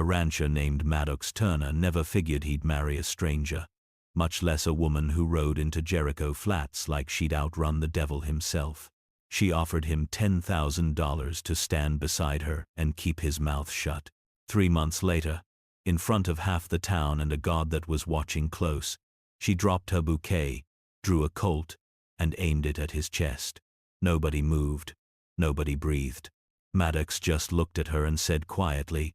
A rancher named Maddox Turner never figured he'd marry a stranger, much less a woman who rode into Jericho Flats like she'd outrun the devil himself. She offered him $10,000 to stand beside her and keep his mouth shut. 3 months later, in front of half the town and a god that was watching close, she dropped her bouquet, drew a Colt, and aimed it at his chest. Nobody moved. Nobody breathed. Maddox just looked at her and said quietly,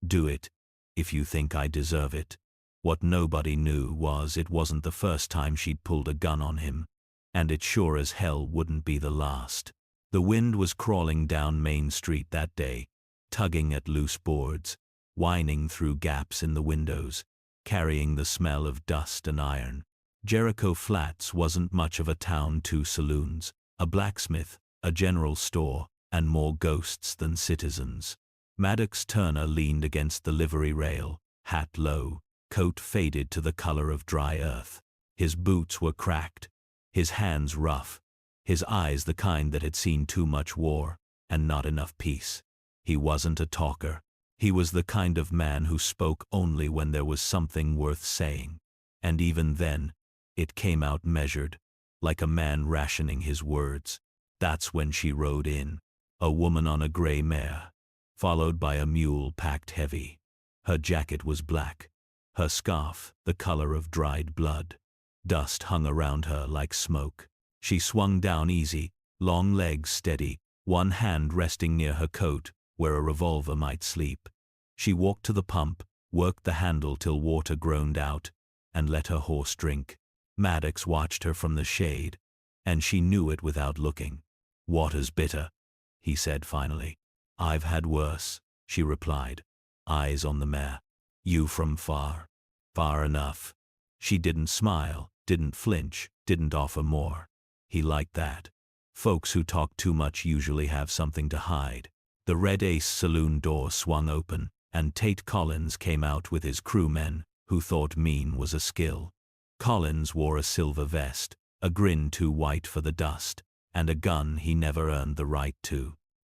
"Do it, if you think I deserve it." What nobody knew was it wasn't the first time she'd pulled a gun on him, and it sure as hell wouldn't be the last. The wind was crawling down Main Street that day, tugging at loose boards, whining through gaps in the windows, carrying the smell of dust and iron. Jericho Flats wasn't much of a town. 2 saloons, a blacksmith, a general store, and more ghosts than citizens. Maddox Turner leaned against the livery rail, hat low, coat faded to the color of dry earth. His boots were cracked, his hands rough, his eyes the kind that had seen too much war and not enough peace. He wasn't a talker. He was the kind of man who spoke only when there was something worth saying. And even then, it came out measured, like a man rationing his words. That's when she rode in, a woman on a gray mare, followed by a mule packed heavy. Her jacket was black, her scarf the color of dried blood. Dust hung around her like smoke. She swung down easy, long legs steady, one hand resting near her coat, where a revolver might sleep. She walked to the pump, worked the handle till water groaned out, and let her horse drink. Maddox watched her from the shade, and she knew it without looking. "Water's bitter," he said finally. "I've had worse," she replied, eyes on the mare. "You from far?" "Far enough." She didn't smile, didn't flinch, didn't offer more. He liked that. Folks who talk too much usually have something to hide. The Red Ace saloon door swung open, and Tate Collins came out with his crewmen, who thought mean was a skill. Collins wore a silver vest, a grin too white for the dust, and a gun he never earned the right to.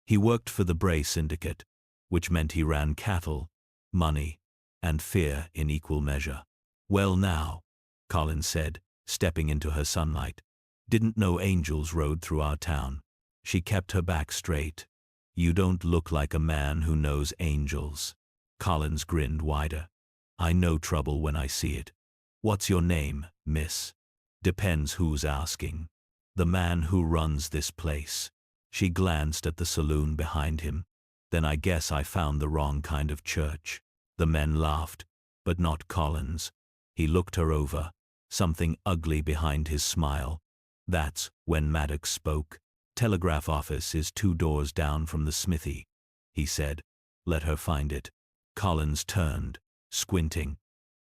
He worked for the Bray Syndicate, which meant he ran cattle, money, and fear in equal measure. "Well now," Collins said, stepping into her sunlight. "Didn't know angels rode through our town." She kept her back straight. "You don't look like a man who knows angels." Collins grinned wider. "I know trouble when I see it." "What's your name, miss?" "Depends who's asking." "The man who runs this place." She glanced at the saloon behind him. "Then I guess I found the wrong kind of church." The men laughed, but not Collins. He looked her over, something ugly behind his smile. That's when Maddox spoke. "Telegraph office is 2 doors down from the smithy," he said. "Let her find it." Collins turned, squinting.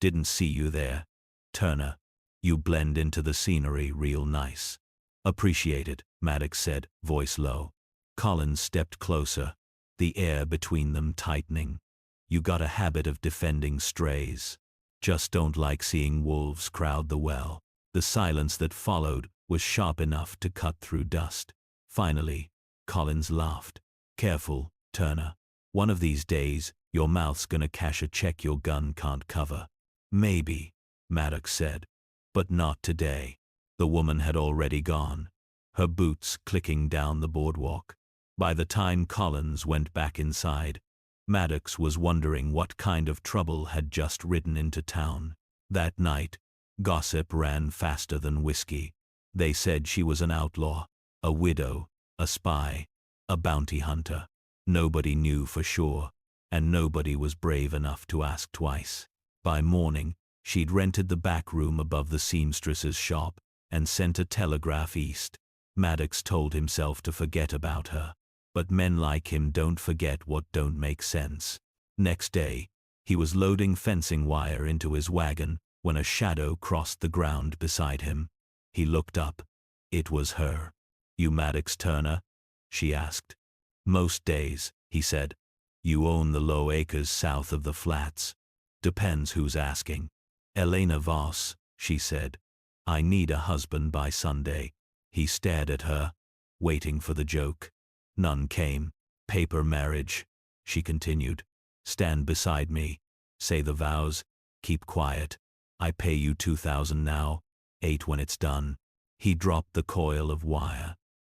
"Didn't see you there, Turner. You blend into the scenery real nice." "Appreciate it," Maddox said, voice low. Collins stepped closer, the air between them tightening. "You got a habit of defending strays. Just don't like seeing wolves crowd the well." The silence that followed was sharp enough to cut through dust. Finally, Collins laughed. "Careful, Turner. One of these days, your mouth's gonna cash a check your gun can't cover." "Maybe," Maddox said, "but not today." The woman had already gone, her boots clicking down the boardwalk. By the time Collins went back inside, Maddox was wondering what kind of trouble had just ridden into town. That night, gossip ran faster than whiskey. They said she was an outlaw, a widow, a spy, a bounty hunter. Nobody knew for sure, and nobody was brave enough to ask twice. By morning, she'd rented the back room above the seamstress's shop and sent a telegraph east. Maddox told himself to forget about her, but men like him don't forget what don't make sense. Next day, he was loading fencing wire into his wagon when a shadow crossed the ground beside him. He looked up. It was her. "You Maddox Turner?" she asked. "Most days," he said. "You own the low acres south of the flats?" "Depends who's asking." "Elena Voss," she said. "I need a husband by Sunday." He stared at her, waiting for the joke. None came. "Paper marriage," she continued. Stand beside me. Say the vows. Keep quiet. I pay you 2,000 now, 8 when it's done. He dropped the coil of wire.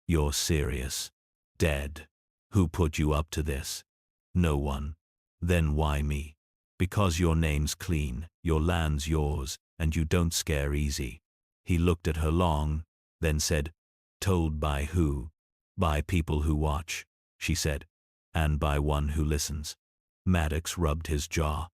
You're serious. Dead. Who put you up to this? No one. Then why me? Because your name's clean, your land's yours, and you don't scare easy. He looked at her long, then said, Told by who? By people who watch, she said, and by one who listens. Maddox rubbed his jaw.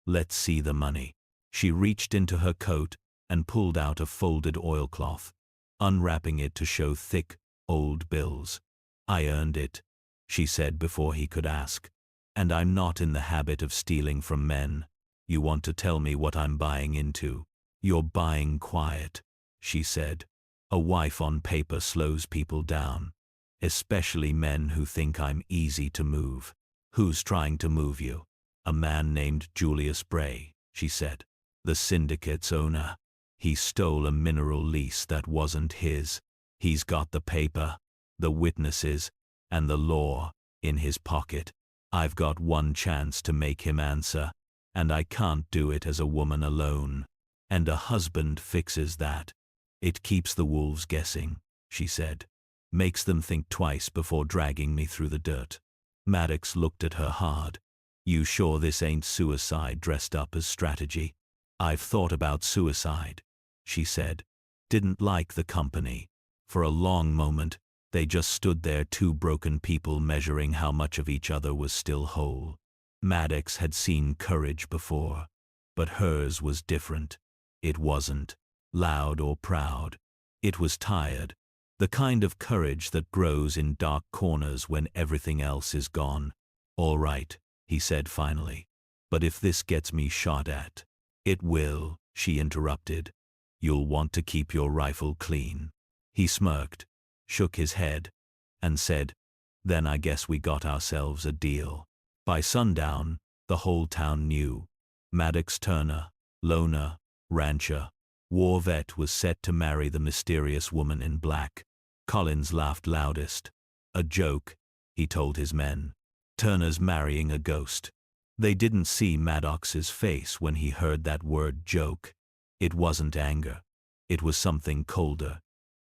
Let's see the money. She reached into her coat and pulled out a folded oilcloth, unwrapping it to show thick, old bills. I earned it, she said before he could ask. And I'm not in the habit of stealing from men. You want to tell me what I'm buying into? You're buying quiet, she said. A wife on paper slows people down, especially men who think I'm easy to move. Who's trying to move you? A man named Julius Bray, she said. The syndicate's owner. He stole a mineral lease that wasn't his. He's got the paper, the witnesses, and the law in his pocket. I've got one chance to make him answer, and I can't do it as a woman alone. And a husband fixes that. It keeps the wolves guessing, she said. Makes them think twice before dragging me through the dirt. Maddox looked at her hard. You sure this ain't suicide dressed up as strategy? I've thought about suicide, she said. Didn't like the company. For a long moment, they just stood there, two broken people measuring how much of each other was still whole. Maddox had seen courage before, but hers was different. It wasn't loud or proud. It was tired, the kind of courage that grows in dark corners when everything else is gone. All right, he said finally. But if this gets me shot at. It will, she interrupted. You'll want to keep your rifle clean. He smirked, shook his head, and said, Then I guess we got ourselves a deal. By sundown, the whole town knew. Maddox Turner, loner, rancher, war vet, was set to marry the mysterious woman in black. Collins laughed loudest. A joke, he told his men. Turner's marrying a ghost. They didn't see Maddox's face when he heard that word joke. It wasn't anger. It was something colder,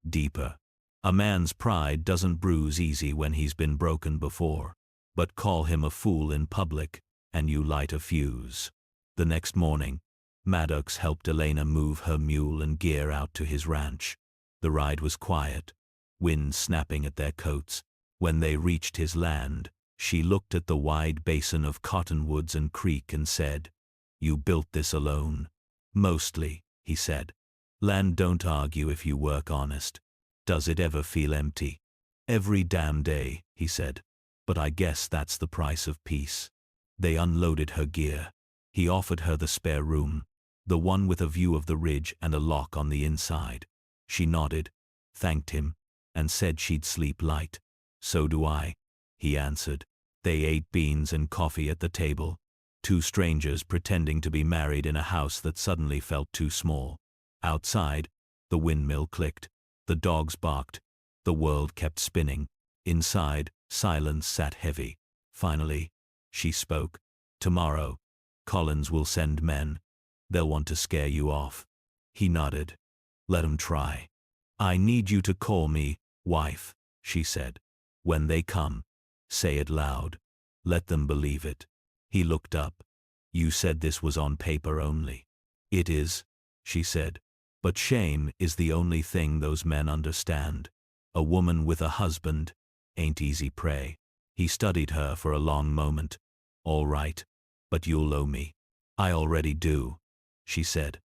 deeper. A man's pride doesn't bruise easy when he's been broken before. But call him a fool in public, and you light a fuse. The next morning, Maddox helped Elena move her mule and gear out to his ranch. The ride was quiet, wind snapping at their coats. When they reached his land, she looked at the wide basin of cottonwoods and creek and said, You built this alone. Mostly, he said. Land don't argue if you work honest. Does it ever feel empty? Every damn day, he said. But I guess that's the price of peace. They unloaded her gear. He offered her the spare room, the one with a view of the ridge and a lock on the inside. She nodded, thanked him, and said she'd sleep light. So do I, he answered. They ate beans and coffee at the table, two strangers pretending to be married in a house that suddenly felt too small. Outside, the windmill clicked, the dogs barked, the world kept spinning. Inside, silence sat heavy. Finally, she spoke. Tomorrow, Collins will send men. They'll want to scare you off. He nodded. Let 'em try. I need you to call me, wife, she said. When they come, say it loud. Let them believe it. He looked up. You said this was on paper only. It is, she said. But shame is the only thing those men understand. A woman with a husband ain't easy prey. He studied her for a long moment. All right, but you'll owe me. I already do, she said.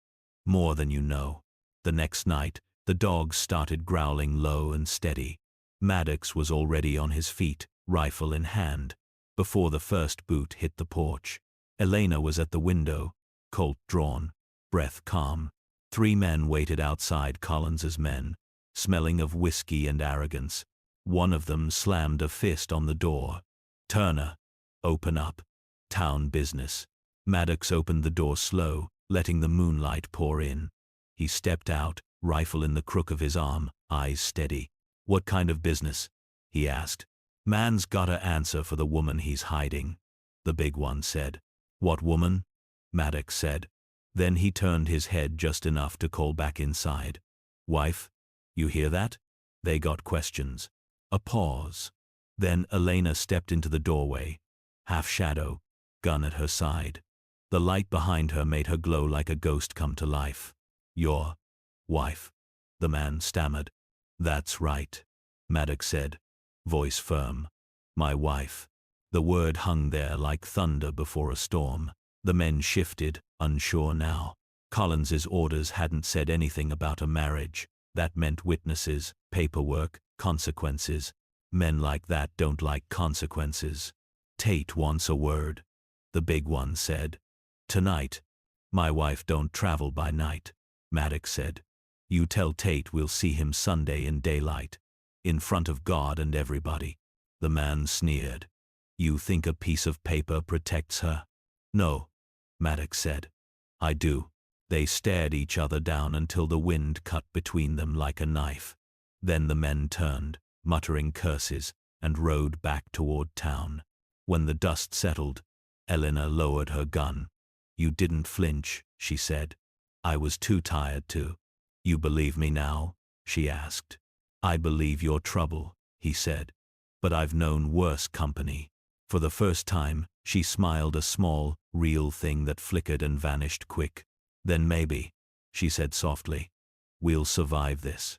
More than you know. The next night, the dogs started growling low and steady. Maddox was already on his feet, rifle in hand, before the first boot hit the porch. Elena was at the window, Colt drawn, breath calm. 3 men waited outside Collins's men, smelling of whiskey and arrogance. One of them slammed a fist on the door. Turner, open up. Town business. Maddox opened the door slow, letting the moonlight pour in. He stepped out, rifle in the crook of his arm, eyes steady. What kind of business? He asked. Man's gotta answer for the woman he's hiding. the big one said. What woman? Maddox said. Then he turned his head just enough to call back inside. Wife? You hear that? They got questions. A pause. Then Elena stepped into the doorway, half shadow, gun at her side. The light behind her made her glow like a ghost come to life. Your wife? The man stammered. That's right, Maddox said, voice firm. My wife. The word hung there like thunder before a storm. The men shifted, unsure now. Collins's orders hadn't said anything about a marriage. That meant witnesses, paperwork, consequences. Men like that don't like consequences. Tate wants a word, the big one said. Tonight. My wife don't travel by night, Maddox said. You tell Tate we'll see him Sunday in daylight. In front of God and everybody. The man sneered. You think a piece of paper protects her? No, Maddox said. I do. They stared each other down until the wind cut between them like a knife. Then the men turned, muttering curses, and rode back toward town. When the dust settled, Elena lowered her gun. You didn't flinch, she said. I was too tired to. You believe me now? She asked. I believe your trouble, he said. But I've known worse company. For the first time, she smiled, a small, real thing that flickered and vanished quick. Then maybe, she said softly, we'll survive this.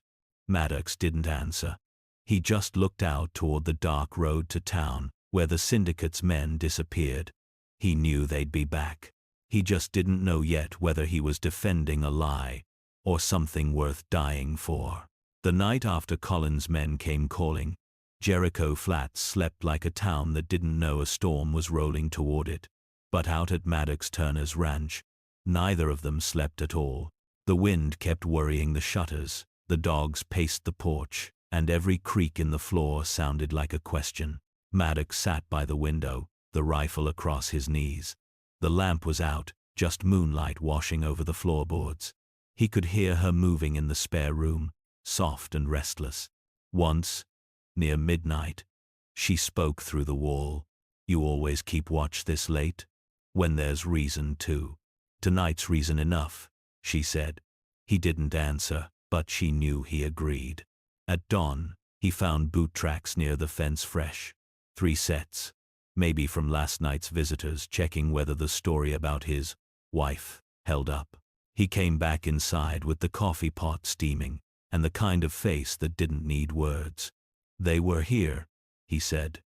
Maddox didn't answer. He just looked out toward the dark road to town, where the syndicate's men disappeared. He knew they'd be back. He just didn't know yet whether he was defending a lie, or something worth dying for. The night after Collins' men came calling, Jericho Flats slept like a town that didn't know a storm was rolling toward it. But out at Maddox Turner's ranch, neither of them slept at all. The wind kept worrying the shutters, the dogs paced the porch, and every creak in the floor sounded like a question. Maddox sat by the window, the rifle across his knees. The lamp was out, just moonlight washing over the floorboards. He could hear her moving in the spare room, soft and restless. Once, near midnight, she spoke through the wall. You always keep watch this late? When there's reason to. Tonight's reason enough, she said. He didn't answer, but she knew he agreed. At dawn, he found boot tracks near the fence fresh. 3 sets. Maybe from last night's visitors checking whether the story about his wife held up. He came back inside with the coffee pot steaming, and the kind of face that didn't need words. They were here, he said.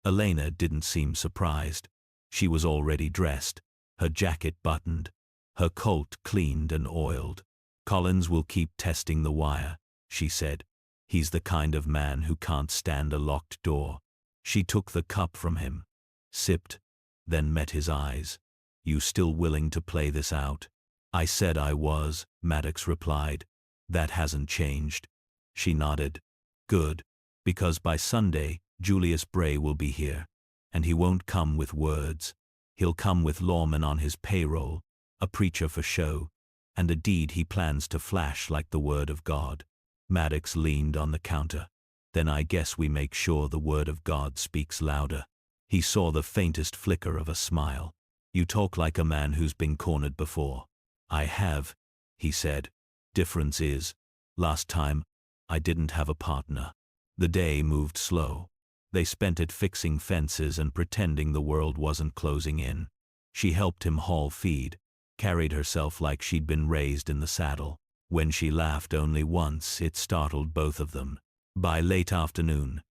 Elena didn't seem surprised. She was already dressed, her jacket buttoned, her coat cleaned and oiled. Collins will keep testing the wire, she said. He's the kind of man who can't stand a locked door. She took the cup from him, sipped, then met his eyes. You still willing to play this out? I said I was, Maddox replied. That hasn't changed. She nodded. Good, because by Sunday, Julius Bray will be here. And he won't come with words. He'll come with lawmen on his payroll, a preacher for show, and a deed he plans to flash like the word of God. Maddox leaned on the counter. Then I guess we make sure the word of God speaks louder. He saw the faintest flicker of a smile. You talk like a man who's been cornered before. I have, he said. Difference is, last time, I didn't have a partner. The day moved slow. They spent it fixing fences and pretending the world wasn't closing in. She helped him haul feed, carried herself like she'd been raised in the saddle. When she laughed only once, it startled both of them. By late afternoon,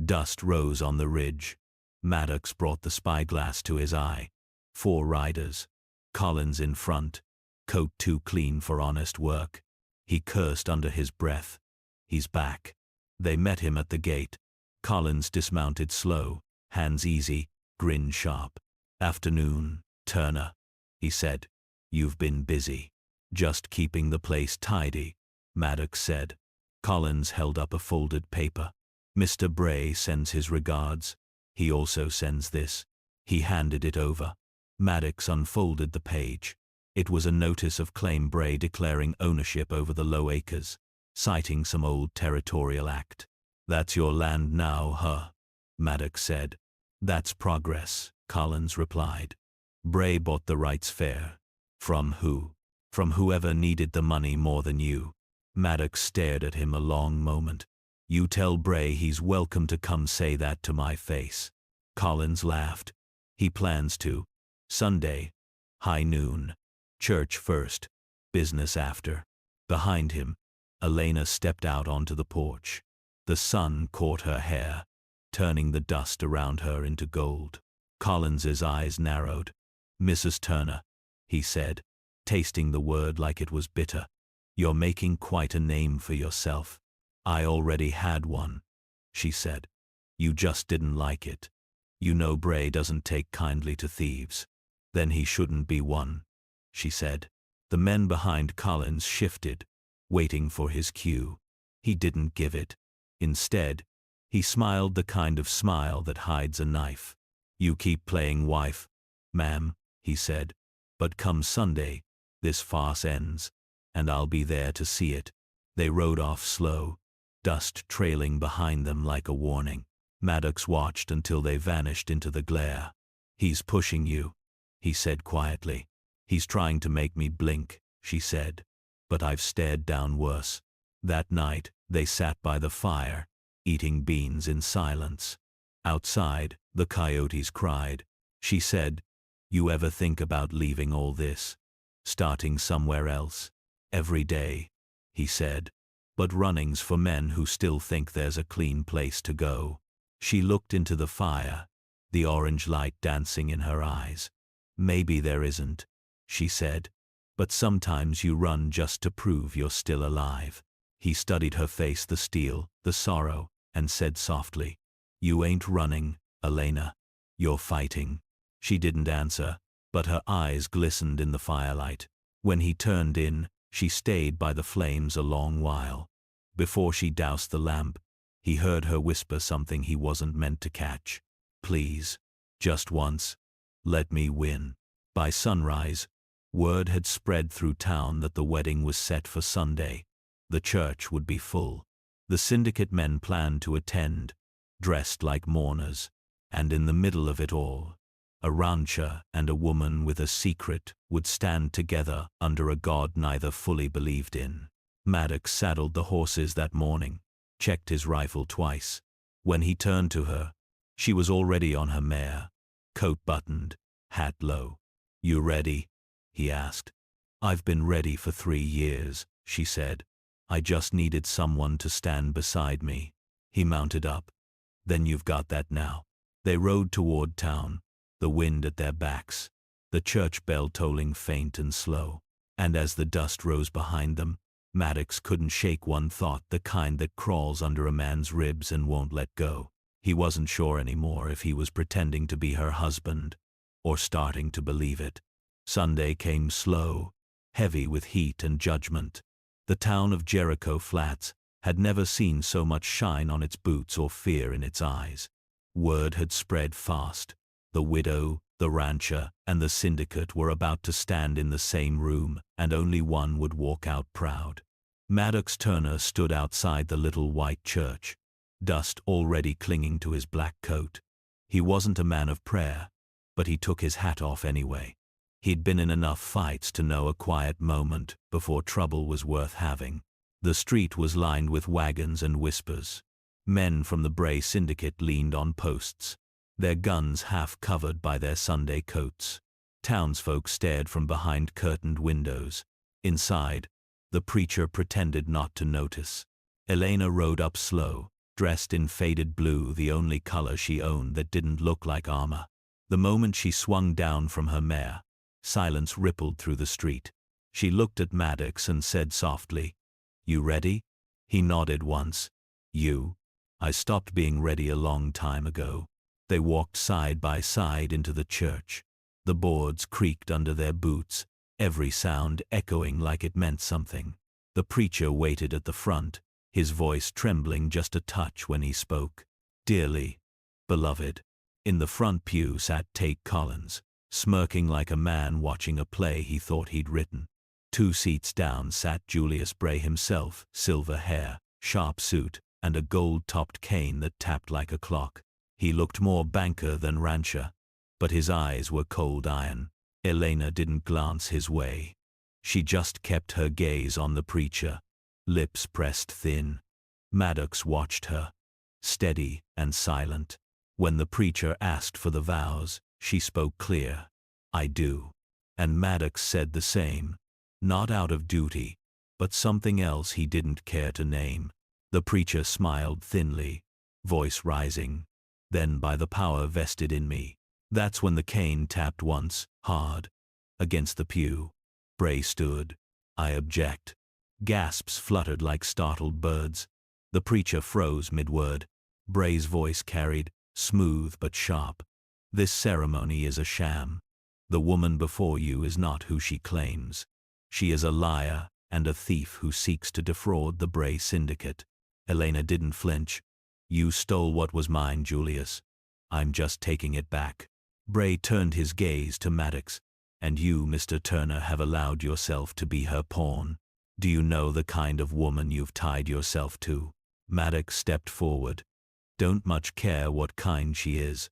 dust rose on the ridge. Maddox brought the spyglass to his eye. 4 riders. Collins in front, coat too clean for honest work. He cursed under his breath. He's back. They met him at the gate. Collins dismounted slow, hands easy, grin sharp. Afternoon, Turner, he said. You've been busy. Just keeping the place tidy, Maddox said. Collins held up a folded paper. Mr. Bray sends his regards. He also sends this. He handed it over. Maddox unfolded the page. It was a notice of claim, Bray declaring ownership over the low acres, citing some old territorial act. That's your land now, huh? Maddox said. That's progress, Collins replied. Bray bought the rights fair. From who? From whoever needed the money more than you. Maddox stared at him a long moment. You tell Bray he's welcome to come say that to my face. Collins laughed. He plans to. Sunday. High noon. Church first. Business after. Behind him, Elena stepped out onto the porch. The sun caught her hair, turning the dust around her into gold. Collins's eyes narrowed. Mrs. Turner, he said, tasting the word like it was bitter. You're making quite a name for yourself. I already had one, she said. You just didn't like it. You know Bray doesn't take kindly to thieves. Then he shouldn't be one, she said. The men behind Collins shifted, waiting for his cue. He didn't give it. Instead, he smiled the kind of smile that hides a knife. You keep playing wife, ma'am, he said. But come Sunday, this farce ends, and I'll be there to see it. They rode off slow, dust trailing behind them like a warning. Maddox watched until they vanished into the glare. He's pushing you, he said quietly. He's trying to make me blink, she said. But I've stared down worse. That night, they sat by the fire, eating beans in silence. Outside, the coyotes cried. She said, You ever think about leaving all this? Starting somewhere else? Every day, he said. But running's for men who still think there's a clean place to go. She looked into the fire, the orange light dancing in her eyes. Maybe there isn't, she said. But sometimes you run just to prove you're still alive. He studied her face, the steel, the sorrow, and said softly, You ain't running, Elena. You're fighting. She didn't answer, but her eyes glistened in the firelight. When he turned in, she stayed by the flames a long while. Before she doused the lamp, he heard her whisper something he wasn't meant to catch. Please, just once, let me win. By sunrise, word had spread through town that the wedding was set for Sunday. The church would be full. The syndicate men planned to attend, dressed like mourners, and in the middle of it all, a rancher and a woman with a secret would stand together under a god neither fully believed in. Maddox saddled the horses that morning, checked his rifle twice. When he turned to her, she was already on her mare, coat buttoned, hat low. You ready? He asked. I've been ready for 3 years, she said. I just needed someone to stand beside me. He mounted up. Then you've got that now. They rode toward town, the wind at their backs, the church bell tolling faint and slow. And as the dust rose behind them, Maddox couldn't shake one thought, the kind that crawls under a man's ribs and won't let go. He wasn't sure anymore if he was pretending to be her husband, or starting to believe it. Sunday came slow, heavy with heat and judgment. The town of Jericho Flats had never seen so much shine on its boots or fear in its eyes. Word had spread fast. The widow, the rancher, and the syndicate were about to stand in the same room, and only one would walk out proud. Maddox Turner stood outside the little white church, dust already clinging to his black coat. He wasn't a man of prayer, but he took his hat off anyway. He'd been in enough fights to know a quiet moment before trouble was worth having. The street was lined with wagons and whispers. Men from the Bray syndicate leaned on posts, their guns half covered by their Sunday coats. Townsfolk stared from behind curtained windows. Inside, the preacher pretended not to notice. Elena rode up slow, dressed in faded blue, the only color she owned that didn't look like armor. The moment she swung down from her mare, silence rippled through the street. She looked at Maddox and said softly, You ready? He nodded once. You? I stopped being ready a long time ago. They walked side by side into the church. The boards creaked under their boots, every sound echoing like it meant something. The preacher waited at the front, his voice trembling just a touch when he spoke. Dearly beloved. In the front pew sat Tate Collins, smirking like a man watching a play he thought he'd written. 2 seats down sat Julius Bray himself, silver hair, sharp suit, and a gold-topped cane that tapped like a clock. He looked more banker than rancher. but his eyes were cold iron. Elena didn't glance his way. She just kept her gaze on the preacher, lips pressed thin. Maddox watched her, steady and silent. When the preacher asked for the vows, she spoke clear, "I do." And Maddox said the same, not out of duty, but something else he didn't care to name. The preacher smiled thinly, voice rising. "Then by the power vested in me." That's when the cane tapped once, hard, against the pew. Bray stood. "I object." Gasps fluttered like startled birds. The preacher froze mid-word. Bray's voice carried, smooth but sharp. "This ceremony is a sham. The woman before you is not who she claims. She is a liar and a thief who seeks to defraud the Bray syndicate." Elena didn't flinch. "You stole what was mine, Julius. I'm just taking it back." Bray turned his gaze to Maddox. "And you, Mr. Turner, have allowed yourself to be her pawn. Do you know the kind of woman you've tied yourself to?" Maddox stepped forward. "Don't much care what kind she is.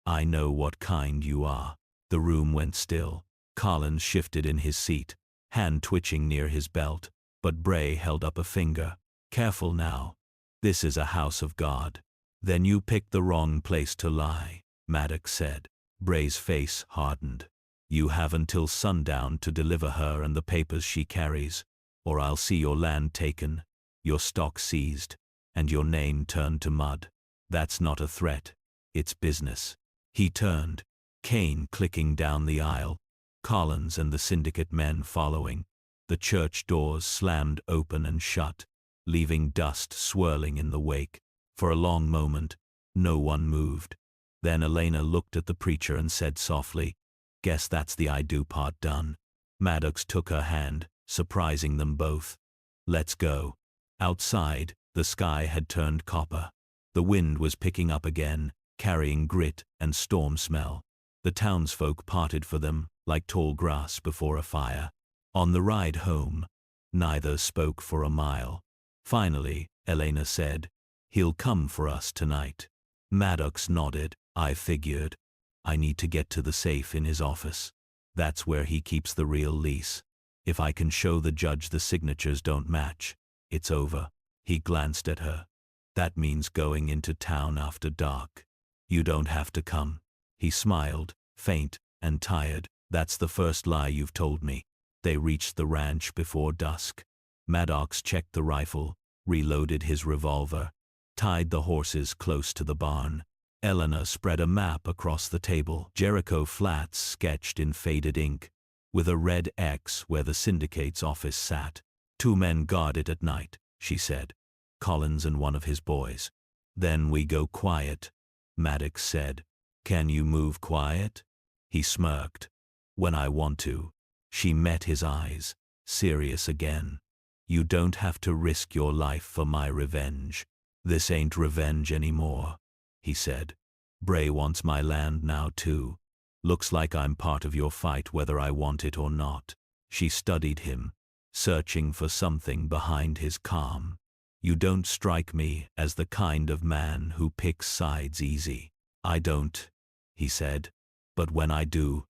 I know what kind you are." The room went still. Collins shifted in his seat, hand twitching near his belt, but Bray held up a finger. "Careful now. This is a house of God." "Then you picked the wrong place to lie," Maddox said. Bray's face hardened. "You have until sundown to deliver her and the papers she carries, or I'll see your land taken, your stock seized, and your name turned to mud. That's not a threat. It's business." He turned, cane clicking down the aisle, Collins and the syndicate men following. The church doors slammed open and shut, leaving dust swirling in the wake. For a long moment, no one moved. Then Elena looked at the preacher and said softly, "Guess that's the I do part done." Maddox took her hand, surprising them both. "Let's go." Outside, the sky had turned copper. The wind was picking up again, carrying grit and storm smell. The townsfolk parted for them, like tall grass before a fire. On the ride home, neither spoke for a mile. Finally, Elena said, "He'll come for us tonight." Maddox nodded. "I figured. I need to get to the safe in his office. That's where he keeps the real lease. If I can show the judge the signatures don't match, it's over." He glanced at her. "That means going into town after dark. You don't have to come." He smiled, faint and tired. "That's the first lie you've told me." They reached the ranch before dusk. Maddox checked the rifle, reloaded his revolver, tied the horses close to the barn. Elena spread a map across the table, Jericho Flats sketched in faded ink, with a red X where the syndicate's office sat. "2 men guard it at night," she said. "Collins and one of his boys. Then we go quiet," Maddox said. "Can you move quiet?" He smirked. "When I want to." She met his eyes, serious again. "You don't have to risk your life for my revenge." "This ain't revenge anymore," he said. "Bray wants my land now too. Looks like I'm part of your fight whether I want it or not." She studied him, searching for something behind his calm. "You don't strike me as the kind of man who picks sides easy." "I don't," he said. "But when I do,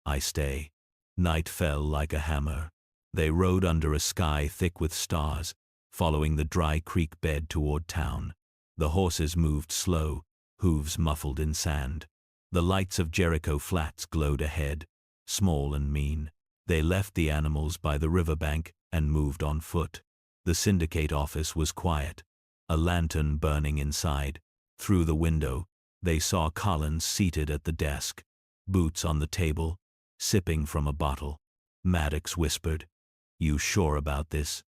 I stay." Night fell like a hammer. They rode under a sky thick with stars, following the dry creek bed toward town. The horses moved slow, hooves muffled in sand. The lights of Jericho Flats glowed ahead, small and mean. They left the animals by the riverbank and moved on foot. The syndicate office was quiet, a lantern burning inside. Through the window, they saw Collins seated at the desk, boots on the table, sipping from a bottle. Maddox whispered, "You sure about this?"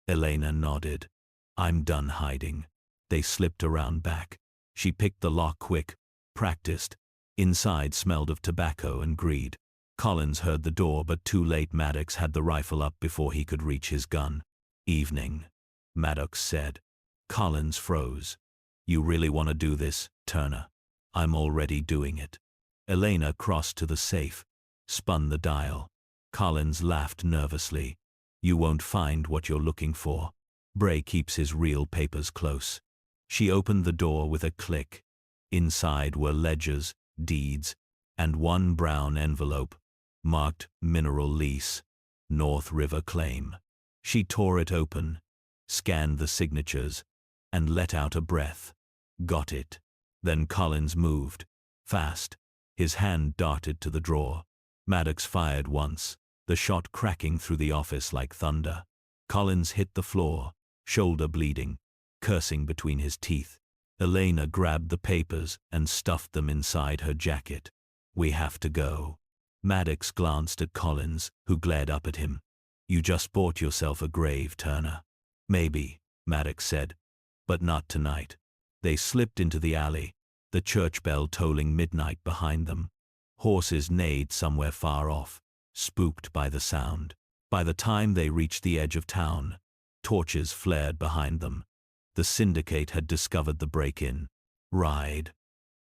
Elena nodded. "I'm done hiding." They slipped around back. She picked the lock quick, practiced. Inside smelled of tobacco and greed. Collins heard the door, but too late. Maddox had the rifle up before he could reach his gun. "Evening," Maddox said. Collins froze. "You really want to do this, Turner?" "I'm already doing it." Elena crossed to the safe, spun the dial. Collins laughed nervously. "You won't find what you're looking for. Bray keeps his real papers close." She opened the door with a click. Inside were ledgers, deeds, and one brown envelope, marked Mineral Lease, North River Claim. She tore it open, scanned the signatures, and let out a breath. Got it. Then Collins moved. Fast. His hand darted to the drawer. Maddox fired once, the shot cracking through the office like thunder. Collins hit the floor, shoulder bleeding, cursing between his teeth. Elena grabbed the papers and stuffed them inside her jacket. We have to go. Maddox glanced at Collins, who glared up at him. You just bought yourself a grave, Turner. Maybe, Maddox said, but not tonight. They slipped into the alley, the church bell tolling midnight behind them. Horses neighed somewhere far off, spooked by the sound. By the time they reached the edge of town, torches flared behind them. The syndicate had discovered the break-in. Ride,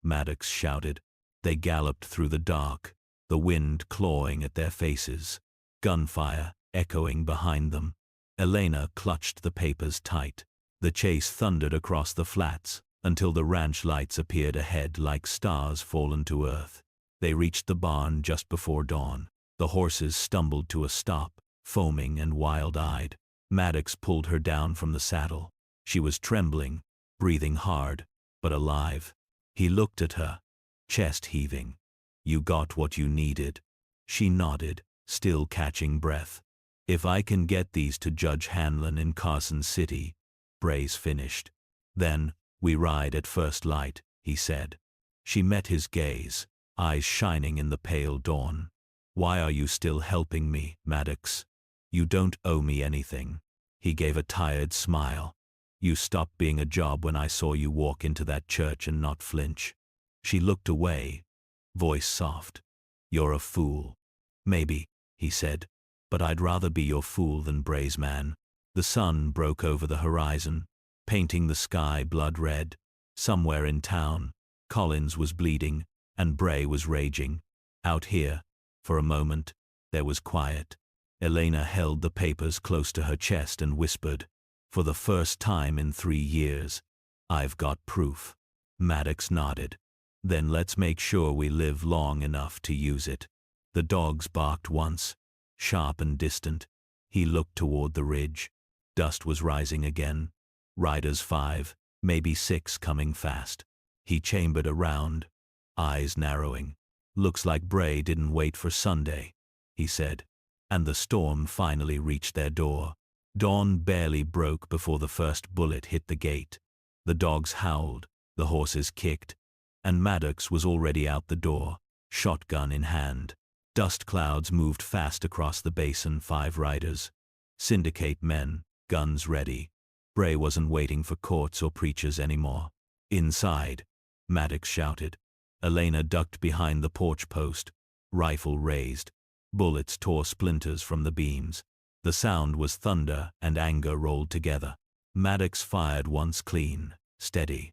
Maddox shouted. They galloped through the dark, the wind clawing at their faces. Gunfire echoing behind them. Elena clutched the papers tight. The chase thundered across the flats until the ranch lights appeared ahead like stars fallen to earth. They reached the barn just before dawn. The horses stumbled to a stop, foaming and wild-eyed. Maddox pulled her down from the saddle. She was trembling, breathing hard, but alive. He looked at her, chest heaving. You got what you needed. She nodded, still catching breath. If I can get these to Judge Hanlon in Carson City, Bray's finished. Then, we ride at first light, he said. She met his gaze, eyes shining in the pale dawn. Why are you still helping me, Maddox? You don't owe me anything. He gave a tired smile. You stopped being a job when I saw you walk into that church and not flinch. She looked away, voice soft. You're a fool. Maybe, he said, but I'd rather be your fool than Bray's man. The sun broke over the horizon, painting the sky blood red. Somewhere in town, Collins was bleeding, and Bray was raging. Out here, for a moment, there was quiet. Elena held the papers close to her chest and whispered, for the first time in 3 years, I've got proof. Maddox nodded. Then let's make sure we live long enough to use it. The dogs barked once, sharp and distant. He looked toward the ridge. Dust was rising again. Riders 5, maybe 6 coming fast. He chambered around, eyes narrowing. Looks like Bray didn't wait for Sunday, he said. And the storm finally reached their door. Dawn barely broke before the first bullet hit the gate. The dogs howled, the horses kicked, and Maddox was already out the door, shotgun in hand. Dust clouds moved fast across the basin. 5 riders. Syndicate men, guns ready. Bray wasn't waiting for courts or preachers anymore. Inside, Maddox shouted. Elena ducked behind the porch post, rifle raised. Bullets tore splinters from the beams. The sound was thunder and anger rolled together. Maddox fired once clean, steady.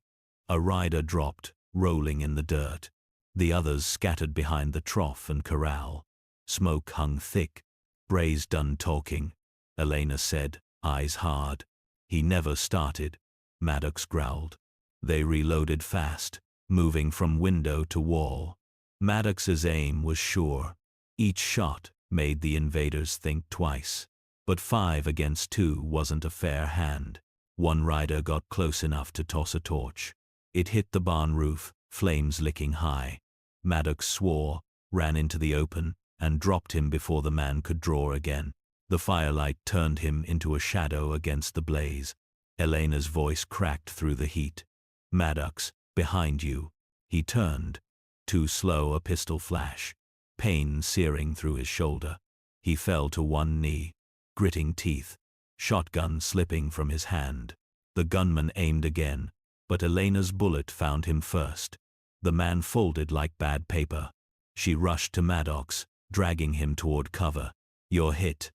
A rider dropped, rolling in the dirt. The others scattered behind the trough and corral. Smoke hung thick. Bray's done talking, Elena said, eyes hard. He never started, Maddox growled. They reloaded fast, moving from window to wall. Maddox's aim was sure. Each shot made the invaders think twice. But 5 against 2 wasn't a fair hand. One rider got close enough to toss a torch. It hit the barn roof, flames licking high. Maddox swore, ran into the open, and dropped him before the man could draw again. The firelight turned him into a shadow against the blaze. Elena's voice cracked through the heat. Maddox, behind you. He turned. Too slow a pistol flash. Pain searing through his shoulder. He fell to one knee, gritting teeth, shotgun slipping from his hand. The gunman aimed again, but Elena's bullet found him first. The man folded like bad paper. She rushed to Maddox, dragging him toward cover. You're hit.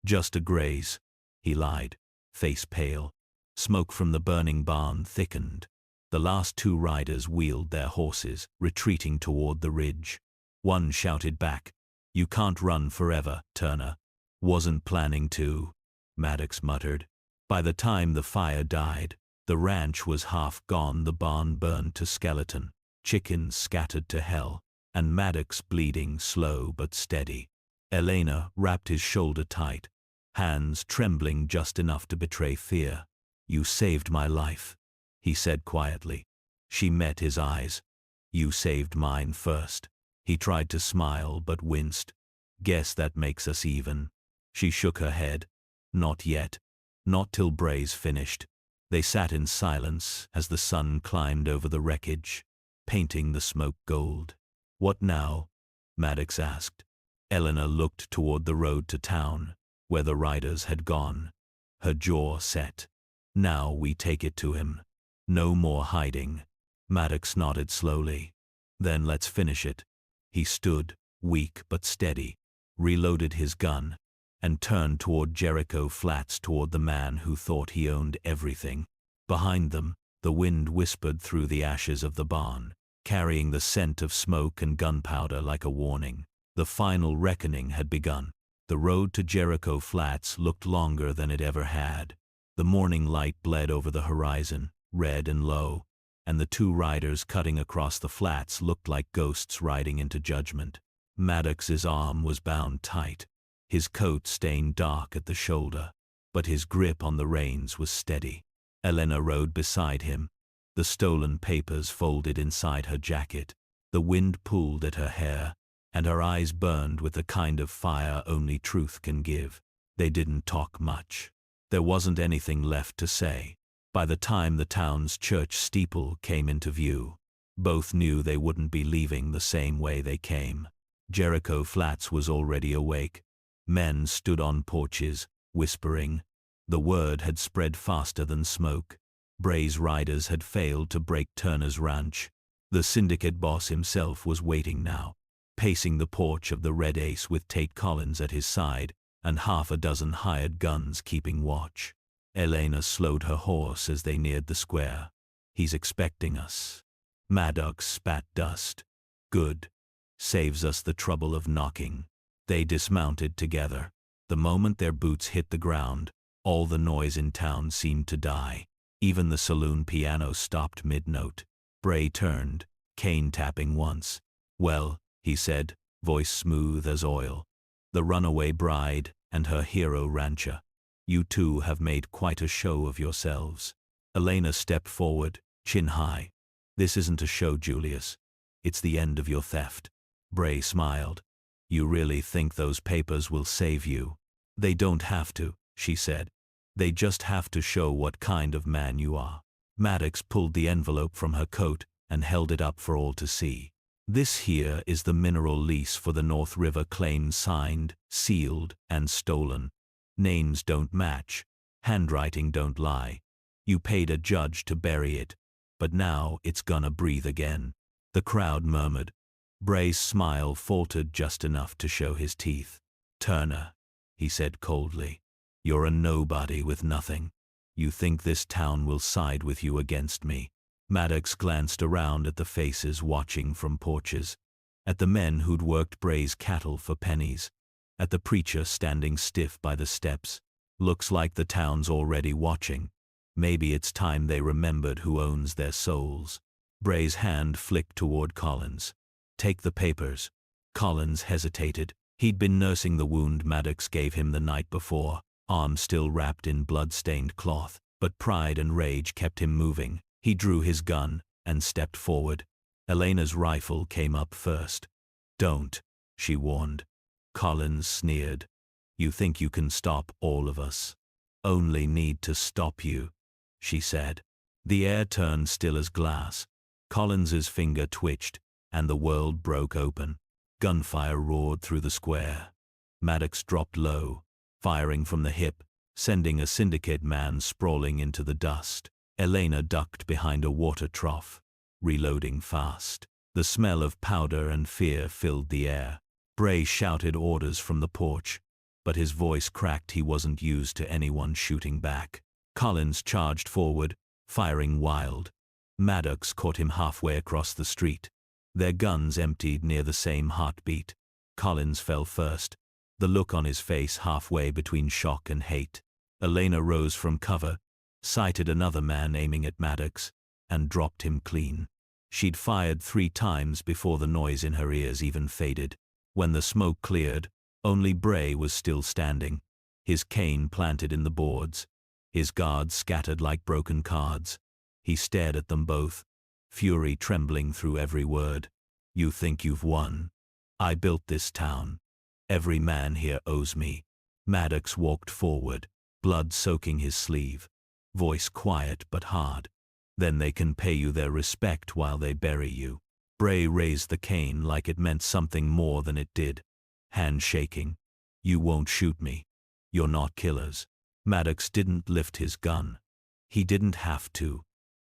Just a graze. He lied, face pale. Smoke from the burning barn thickened. The last 2 riders wheeled their horses, retreating toward the ridge. One shouted back, You can't run forever, Turner. Wasn't planning to, Maddox muttered. By the time the fire died, the ranch was half gone. The barn burned to skeleton. Chickens scattered to hell. and Maddox bleeding slow but steady. Elena wrapped his shoulder tight, hands trembling just enough to betray fear. "You saved my life," he said quietly. She met his eyes. "You saved mine first." He tried to smile but winced. "Guess that makes us even." She shook her head. "Not yet. Not till Bray's finished." They sat in silence as the sun climbed over the wreckage, painting the smoke gold. "What now?" Maddox asked. Eleanor looked toward the road to town, where the riders had gone. Her jaw set. "Now we take it to him. No more hiding." Maddox nodded slowly. "Then let's finish it." He stood, weak but steady, reloaded his gun, and turned toward Jericho Flats, toward the man who thought he owned everything. Behind them, the wind whispered through the ashes of the barn, carrying the scent of smoke and gunpowder like a warning. The final reckoning had begun. The road to Jericho Flats looked longer than it ever had. The morning light bled over the horizon, red and low, and the two riders cutting across the flats looked like ghosts riding into judgment. Maddox's arm was bound tight, his coat stained dark at the shoulder, but his grip on the reins was steady. Elena rode beside him, the stolen papers folded inside her jacket. The wind pulled at her hair, and her eyes burned with the kind of fire only truth can give. They didn't talk much. There wasn't anything left to say. By the time the town's church steeple came into view, both knew they wouldn't be leaving the same way they came. Jericho Flats was already awake. Men stood on porches, whispering. The word had spread faster than smoke. Bray's riders had failed to break Turner's ranch. The syndicate boss himself was waiting now, pacing the porch of the Red Ace with Tate Collins at his side and half a dozen hired guns keeping watch. Elena slowed her horse as they neared the square. "He's expecting us." Maddox spat dust. "Good. Saves us the trouble of knocking." They dismounted together. The moment their boots hit the ground, all the noise in town seemed to die. Even the saloon piano stopped mid-note. Bray turned, cane tapping once. "Well," he said, voice smooth as oil. "The runaway bride and her hero rancher. You two have made quite a show of yourselves." Elena stepped forward, chin high. "This isn't a show, Julius. It's the end of your theft." Bray smiled. "You really think those papers will save you?" "They don't have to," she said. "They just have to show what kind of man you are." Maddox pulled the envelope from her coat and held it up for all to see. "This here is the mineral lease for the North River claim, signed, sealed, and stolen. Names don't match. Handwriting don't lie. You paid a judge to bury it, but now it's gonna breathe again." The crowd murmured. Bray's smile faltered just enough to show his teeth. "Turner," he said coldly, "you're a nobody with nothing. You think this town will side with you against me?" Maddox glanced around at the faces watching from porches, at the men who'd worked Bray's cattle for pennies, at the preacher standing stiff by the steps. "Looks like the town's already watching. Maybe it's time they remembered who owns their souls." Bray's hand flicked toward Collins. "Take the papers." Collins hesitated. He'd been nursing the wound Maddox gave him the night before, arm still wrapped in blood-stained cloth, but pride and rage kept him moving. He drew his gun and stepped forward. Elena's rifle came up first. "Don't," she warned. Collins sneered. "You think you can stop all of us?" "Only need to stop you," she said. The air turned still as glass. Collins's finger twitched, and the world broke open. Gunfire roared through the square. Maddox dropped low, firing from the hip, sending a syndicate man sprawling into the dust. Elena ducked behind a water trough, reloading fast. The smell of powder and fear filled the air. Bray shouted orders from the porch, but his voice cracked. He wasn't used to anyone shooting back. Collins charged forward, firing wild. Maddox caught him halfway across the street. Their guns emptied near the same heartbeat. Collins fell first, the look on his face halfway between shock and hate. Elena rose from cover, sighted another man aiming at Maddox, and dropped him clean. She'd fired 3 times before the noise in her ears even faded. When the smoke cleared, only Bray was still standing, his cane planted in the boards, his guards scattered like broken cards. He stared at them both, fury trembling through every word. You think you've won? I built this town. Every man here owes me. Maddox walked forward, blood soaking his sleeve, voice quiet but hard. Then they can pay you their respect while they bury you. Bray raised the cane like it meant something more than it did, hand shaking. You won't shoot me. You're not killers. Maddox didn't lift his gun. He didn't have to.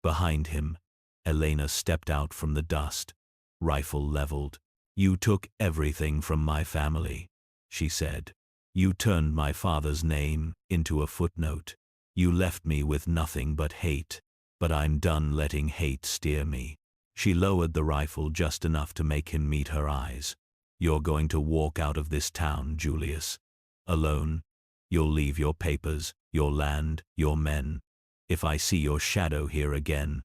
Behind him, Elena stepped out from the dust, rifle leveled. You took everything from my family, she said. You turned my father's name into a footnote. You left me with nothing but hate. But I'm done letting hate steer me. She lowered the rifle just enough to make him meet her eyes. You're going to walk out of this town, Julius. Alone. You'll leave your papers, your land, your men. If I see your shadow here again,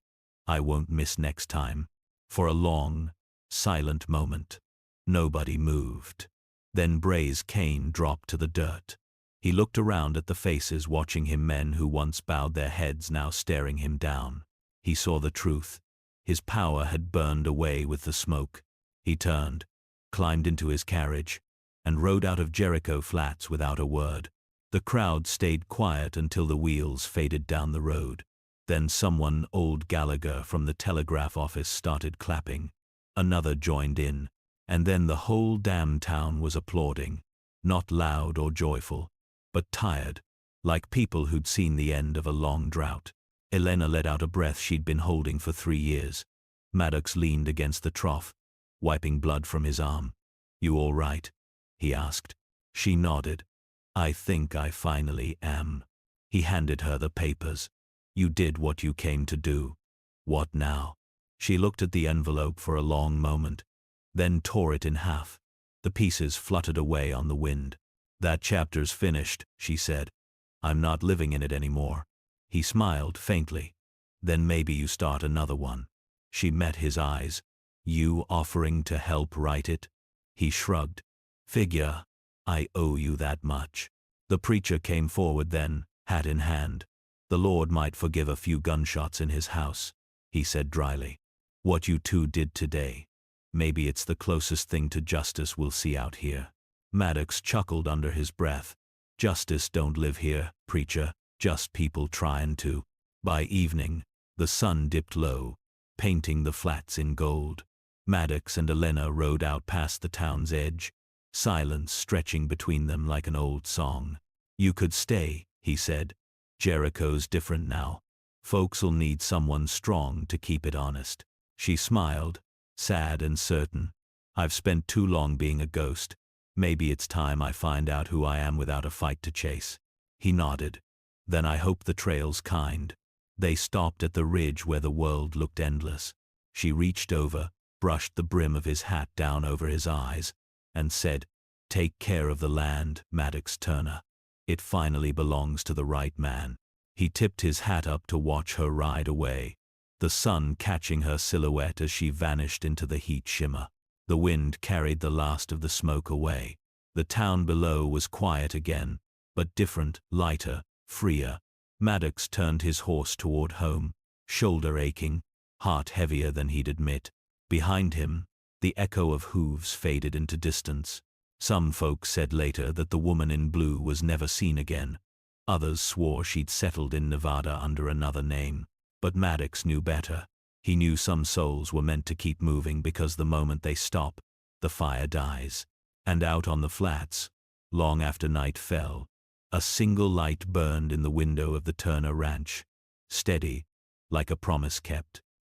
I won't miss next time. For a long, silent moment, nobody moved. Then Bray's cane dropped to the dirt. He looked around at the faces watching him, men who once bowed their heads now staring him down. He saw the truth. His power had burned away with the smoke. He turned, climbed into his carriage, and rode out of Jericho Flats without a word. The crowd stayed quiet until the wheels faded down the road. Then someone, old Gallagher from the telegraph office, started clapping. Another joined in, and then the whole damn town was applauding, not loud or joyful, but tired, like people who'd seen the end of a long drought. Elena let out a breath she'd been holding for 3 years. Maddox leaned against the trough, wiping blood from his arm. You all right? He asked. She nodded. I think I finally am. He handed her the papers. You did what you came to do. What now? She looked at the envelope for a long moment, then tore it in half. The pieces fluttered away on the wind. That chapter's finished, she said. I'm not living in it anymore. He smiled faintly. Then maybe you start another one. She met his eyes. You offering to help write it? He shrugged. Figure. I owe you that much. The preacher came forward then, hat in hand. The Lord might forgive a few gunshots in his house, he said dryly. What you two did today, maybe it's the closest thing to justice we'll see out here. Maddox chuckled under his breath. Justice don't live here, preacher, just people trying to. By evening, the sun dipped low, painting the flats in gold. Maddox and Elena rode out past the town's edge, silence stretching between them like an old song. You could stay, he said. Jericho's different now. Folks'll need someone strong to keep it honest. She smiled, sad and certain. I've spent too long being a ghost. Maybe it's time I find out who I am without a fight to chase. He nodded. Then I hope the trail's kind. They stopped at the ridge where the world looked endless. She reached over, brushed the brim of his hat down over his eyes, and said, Take care of the land, Maddox Turner. It finally belongs to the right man. He tipped his hat up to watch her ride away, the sun catching her silhouette as she vanished into the heat shimmer. The wind carried the last of the smoke away. The town below was quiet again, but different, lighter, freer. Maddox turned his horse toward home, shoulder aching, heart heavier than he'd admit. Behind him, the echo of hooves faded into distance. Some folks said later that the woman in blue was never seen again. Others swore she'd settled in Nevada under another name. But Maddox knew better. He knew some souls were meant to keep moving because the moment they stop, the fire dies. And out on the flats, long after night fell, a single light burned in the window of the Turner Ranch, steady, like a promise kept.